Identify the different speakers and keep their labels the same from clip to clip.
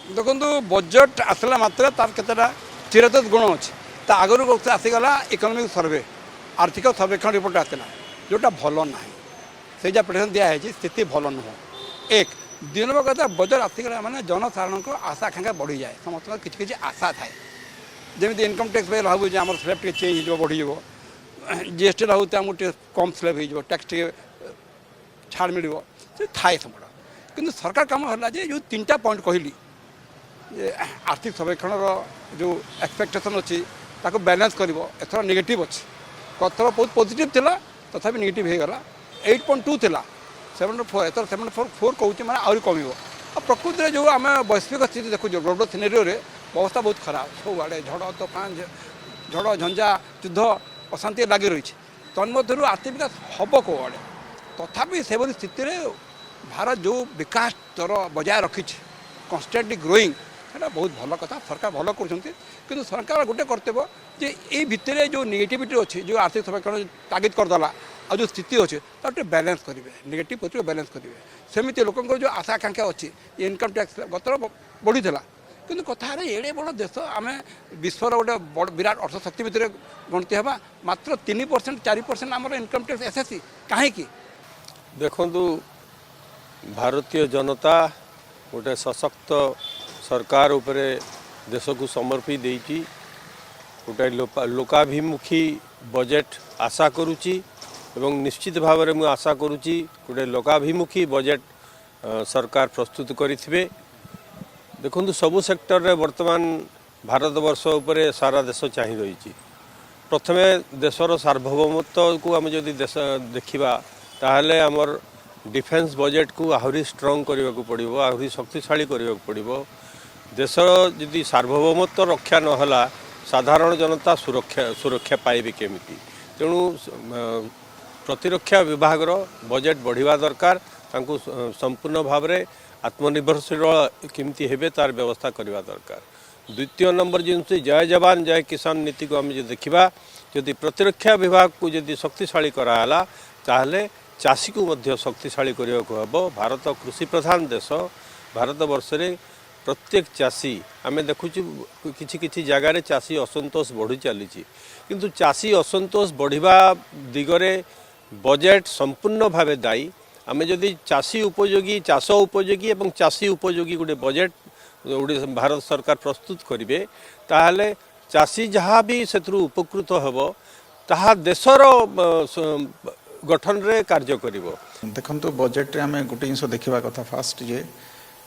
Speaker 1: देखो बजेट आसला मात्र तार केतटा चिरत गुण अच्छे ता आगुरी आसीगला इकोनॉमिक सर्वे आर्थिक सर्वेक्षण रिपोर्ट आसला जोटा भल ना से प्रेजेंट दिखाई स्थिति भल नुह एक दुई नंबर कथा बजेट आसीगला मैंने जनसाधारण को आशा आकांक्षा बढ़ी जाए समस्त किसी आशा थाए जमी इनकम टैक्स भावुँ आम स्लैब टे चेंज हो बढ़ी जीएसटी रोचे आमको कम स्लैब हो टैक्स छाड़ मिल थाए सब कि सरकार कम है जो 3टा पॉइंट कहली आर्थिक सर्वेक्षण जो एक्सपेक्टेशन अच्छी ताको बैलेंस कर एथर नेगेटिव अच्छी कथर बहुत पॉजिटिव थिला तथा नेगेटिव हो गला 8.2 थिला 7.4 एथर 7.4 कहूँ मैंने आहरी कम प्रकृति में जो आम वैश्विक स्थिति देखो ग्लोबल सिनेरियो व्यवस्था बहुत खराब सब आड़े झड़ तोफान झड़ झंझा युद्ध अशांति लगी रही तन्मध्य आर्थिक विकास हम कौ आड़े तथापि से स्थिति में भारत जो विकास दर बजाय रखी कन्स्टेंटली ग्रोइंग है बहुत भल कथा सरकार भल कर सरकार गोटे कर्तव्य जे ये भितर जो नेगेटिविटी अच्छी जो आर्थिक सर्वेक्षण तागिद करदेला आ जो स्थिति अच्छे गोटे बैलेंस करेंगे नेगेटिव पॉजिटिव बैलेंस करेंगे सेमती लोक जो आशा आकांक्षा अच्छी इनकम टैक्स गतर बढ़ी कि कथा एड़े बड़ देश आम विश्वर गोटे विराट अर्थशक्ति भितर गणति हवा मात्र 3% 4% आम इनकम टैक्स एसएससी कहीं
Speaker 2: देखु भारतीय जनता गोटे सशक्त सरकार उपरे देश को समर्पी देती गोटे लोकाभिमुखी बजेट आशा करुच्ची एवं निश्चित भाव में मुझे आशा करुच्ची गोटे लोकाभिमुखी बजेट सरकार प्रस्तुत करेंगे देखु सबु सेक्टर रे वर्तमान भारतवर्ष उपरे सारा देश चाह रही प्रथमे देशर सार्वभौमत्व को आम जदि देश देखा ताहले आमर डिफेन्स बजेट को आहरी स्ट्रंग करने को पड़ो आहरी शक्तिशाली करने को पड़ो देश जदि सार्वभौमत्व रक्षा नहला साधारण जनता सुरक्षा पाइबे केमिति तेणु प्रतिरक्षा विभाग बजेट बढ़िया दरकार तांको संपूर्ण भाव में आत्मनिर्भरशील केमती हेबे तार व्यवस्था करवा दरकार द्वितीय नंबर जिनसे जय जवान जय किसान नीति को आम देखा जदि प्रतिरक्षा विभाग को जदि शक्तिशाली कराला ताहले चाषी को मध्य शक्तिशाली करने को हम भारत कृषि प्रधान देश भारत वर्ष रे प्रत्येक चाषी आम देखु किसी जगार चाषी असंतोष बढ़ी चली किंतु चाषी असंतोष बढ़िया दिगरे बजेट संपूर्ण भाव दायी आम जदि चाषी उपयोगी चाष उपयोगी और चाषी उपयोगी गोटे बजेट भारत सरकार प्रस्तुत करेंगे ताहले चाषी जहाँ भी से उपकृत हम ताहा देशर गठन रे कार्य करिवो
Speaker 3: देखंतु बजेट रे हमें गोटे जिनस देखा कथा फास्ट जे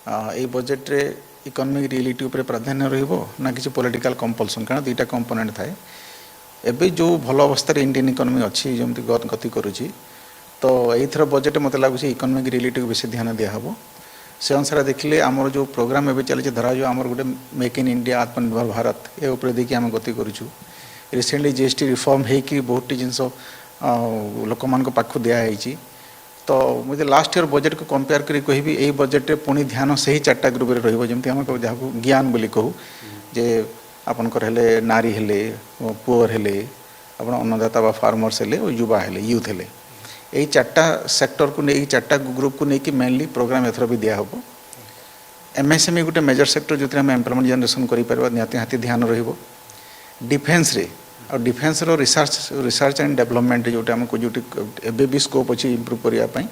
Speaker 3: ए बजेट रे इकोनॉमिक रियलिटी उपरे प्राधान्य रहिबो ना किसी पॉलिटिकल कंपल्सन कारण दुईटा कंपोनेंट थाए एबे जो भल अवस्था रे इंडियन इकोनॉमी अच्छी जमती गति करुची तो एथर बजेट मते लागुची इकोनॉमिक रियलिटी को बेसी ध्यान दिया हबो से अनुसार देखले आमर जो प्रोग्राम एबे चले धरा जो आमर गोटे मेक इन इंडिया आत्मनिर्भर भारत ए उपरे देखि आम गति करूछु रिसेंटली जीएसटी रिफॉर्म हेकि बहुत जिनस लोक मान पाख दिखाई तो मुझे लास्ट ईयर बजेट को कंपेयर करी कहि यही बजेट रे पुणी ध्यान से ही 4टा ग्रुप रे रहिबो जेमति हम जहाँ ज्ञान बोली कहू जे आपनकर हेले नारी हेले पुअर हेले आपण अन्नदाता बा फार्मर्स हेले और युवा हेले यूथ हेले यही 4टा सेक्टर को नहीं 4टा ग्रुप को लेकिन मेनली प्रोग्राम एथर भी दिया हबो एमएसएमई गोटे मेजर सेक्टर जो आम एम्प्लॉयमेंट जनरेशन करें निहाती हाथी ध्यान रहिबो डिफेन्स रे और डिफेन्स रो रिसर्च एंड डेवलपमेंट जोटा आमको जो एबे भी स्कोप अच्छी इम्प्रूव करने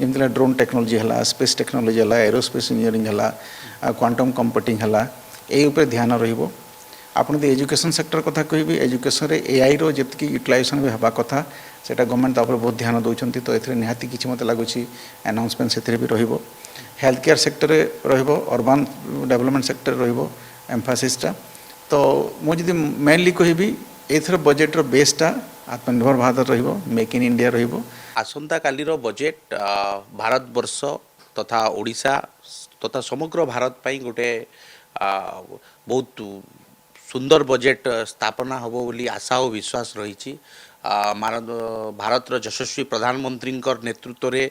Speaker 3: जमी ड्रोन टेक्नोलोजी है स्पेस टेक्नोलोजी है एरोस्पेस इंजीनियरिंग है क्वांटम कंप्यूटिंग है यही उपर ध्यान रहिबो आपन तो एजुकेशन सेक्टर कथा कहबी एजुकेशन रे एआई रो जतकी यूटिलाइजेशन भी हवा कथा सेटा गवर्नमेंट तापर बहुत ध्यान दउछंती तो एथरे निहाती किछि मते लागुछि अनाउंसमेंट सेथरे भी रहिबो हेल्थ केयर सेक्टर रे रहिबो अर्बन डेवलपमेंट सेक्टर रहिबो एम्फासिसटा तो मु जदि मेनली कहबी एथर बजेट रो बेसटा आत्मनिर्भर भारत रहिबो मेक इन इंडिया रहिबो
Speaker 4: आसंता कालीर बजेट भारत वर्ष तथा ओडिशा तथा समग्र भारत पई गोटे बहुत सुंदर बजेट स्थापना होबो बोली आशा और विश्वास रही भारत यशस्वी प्रधानमंत्री नेतृत्व रे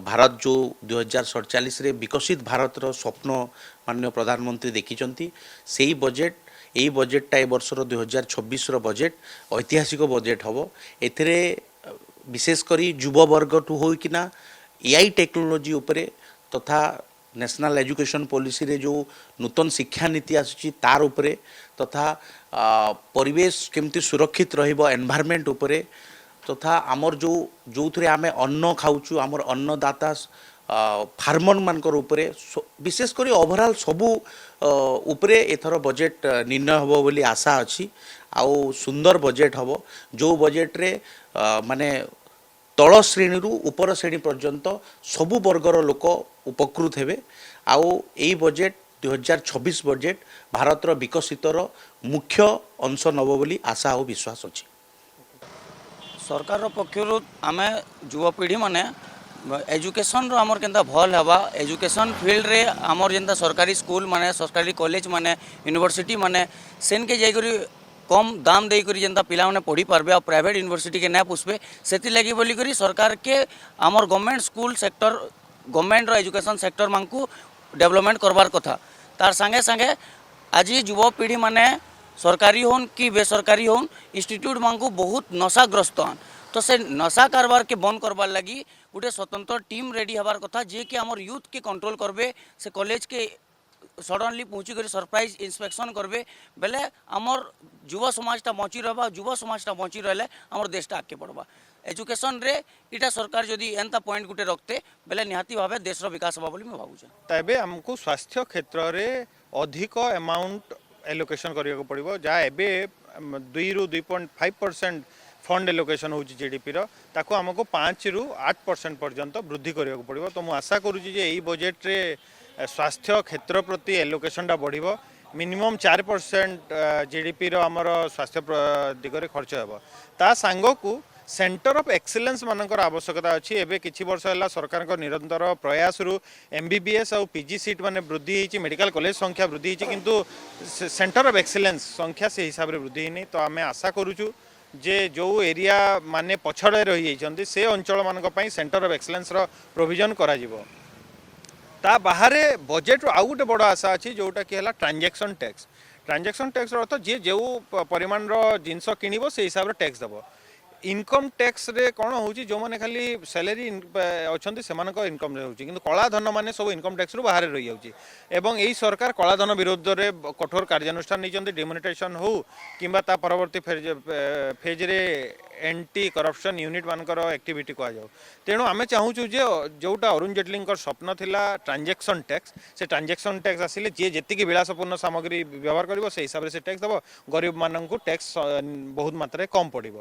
Speaker 4: भारत जो 2047 रे विकसित भारत रो स्वप्न माननीय प्रधानमंत्री देखिचंती सेही बजेट यही बजेटा ए वर्षर 2026 बजेट ऐतिहासिक बजेट हम एथिरे विशेषकर युववर्ग टू हो कि एआई टेक्नोलोजी उपरे तथा नेशनल एजुकेशन पॉलिसी रे जो नूतन शिक्षा नीति आसुची तार उपरे तथा परिवेश केमती सुरक्षित रहिबो एनवायरनमेंट उपरे तथा आमर जो थे आम अन्न खाऊचु आमर अन्नदाता फार्मर मानकर उपरे विशेष करी ओवरऑल सबू उपरे एथर बजेट निर्णय हबो बोली आशा अछि आउ सुंदर बजेट हबो जो बजेट रे माने तल श्रेणी रु ऊपर श्रेणी पर्यंत सबू वर्गर लोक उपकृत हेबे आउ एई बजेट 2026 बजेट भारत रो विकसितर मुख्य अंश नब बोली आशा और विश्वास अछि।
Speaker 5: सरकार पक्षर आम युवपीढ़ी माने एजुकेशन रो हमर केनता भल हवा एजुकेशन फील्ड रे हमर जेनता सरकारी स्कूल माने सरकारी कॉलेज माने यूनिवर्सिटी माने सेन के जाई करी कम दाम दे करी जेनता पिला माने पढ़ी पारबे और प्राइवेट यूनिवर्सिटी के ना पुष्पे सेति लागि बोली करी सरकार के हमर गवर्नमेंट स्कूल सेक्टर गवर्नमेंट रो एजुकेशन सेक्टर मानकू डेवलपमेंट करबार कथा तार संगे संगे आज युवपीढ़ी माने सरकारी होन कि बेसरकारी होन इंस्टीट्यूट मानकू बहुत नशाग्रस्त हन तो से नशा कारबार के बंद करबार लगी गोटे स्वतंत्र टीम रेडी हबार कथा जे कि हमर यूथ के कंट्रोल करबे से कॉलेज के सडनली पहुँची कर सरप्राइज इंस्पेक्शन करबे बेले हमर युवा समाजटा बची रहबा युवा समाजटा बची रहले हमर देशटा आगे बढ़बा एजुकेशन रे इटा सरकार जदि एंता पॉइंट गुटे रखते बेले निहाती भावे देश रो विकास हबा बोली मैं भाबुछे
Speaker 6: तबे हमको स्वास्थ्य क्षेत्र रे अधिक अमाउंट एलोकेशन करिया पड़िबो जा एबे 2 रु 2.5% फंड एलोकेशन होची जीडीपी रो ताको हमको 5 रु 8% पर्यंत वृद्धि करिया पड़िबो तो मु आशा करूची जे एई बजेट रे स्वास्थ्य क्षेत्र प्रति एलोकेशनटा बढ़िबो मिनिमम 4% जीडीपी रो हमर स्वास्थ्य दिगरे खर्च हेबो ता सांगकू सेंटर ऑफ एक्सीलेंस मानकर आवश्यकता अच्छी एवं किछि वर्ष है सरकार को निरंतर प्रयास रु एमबीबीएस और पीजी सीट माने वृद्धि होती मेडिकल कॉलेज संख्या वृद्धि होती किंतु सेंटर ऑफ एक्सीलेंस संख्या से हिसाब से वृद्धि नहीं तो आम आशा करूचु जे जो एरिया माने पछड़े रही जाइछन्ति से अंचल मानक पई सेंटर ऑफ एक्सीलेंस रो प्रोविजन करा जिवो ता बाहरे बजेट आउ गोटे बड़ आशा अच्छी जोटा कि है ट्रांजेक्शन टैक्स अर्थ जी जो परिमाण जिनस किणव से हिसाब से टैक्स देव इनकम टैक्स रे कौन होची जो माने खाली सैलरी अच्छे से इनकम होची किंतु कला धन माने सब इनकम टैक्स रु बाहर रही जाउची एवं एई सरकार कला धन विरोध रे कठोर कार्यानुष्ठान नहीं डिमोनेटाइजेशन हो किंबा ता परवर्ती फेज रे एंटी करप्शन यूनिट मानकर एक्टिविटी कह जाओ तेणु आमे चाहूचु जे जोटा अरुण जेटली स्वप्न थिला ट्रांजेक्शन टैक्स से ट्रांजेक्शन टैक्स आसिले जे जेतिकी विलासपूर्ण सामग्री व्यवहार करिवो से हिसाब से टैक्स दबो गरीब माननकु टैक्स बहुत मात्रा कम पड़िबो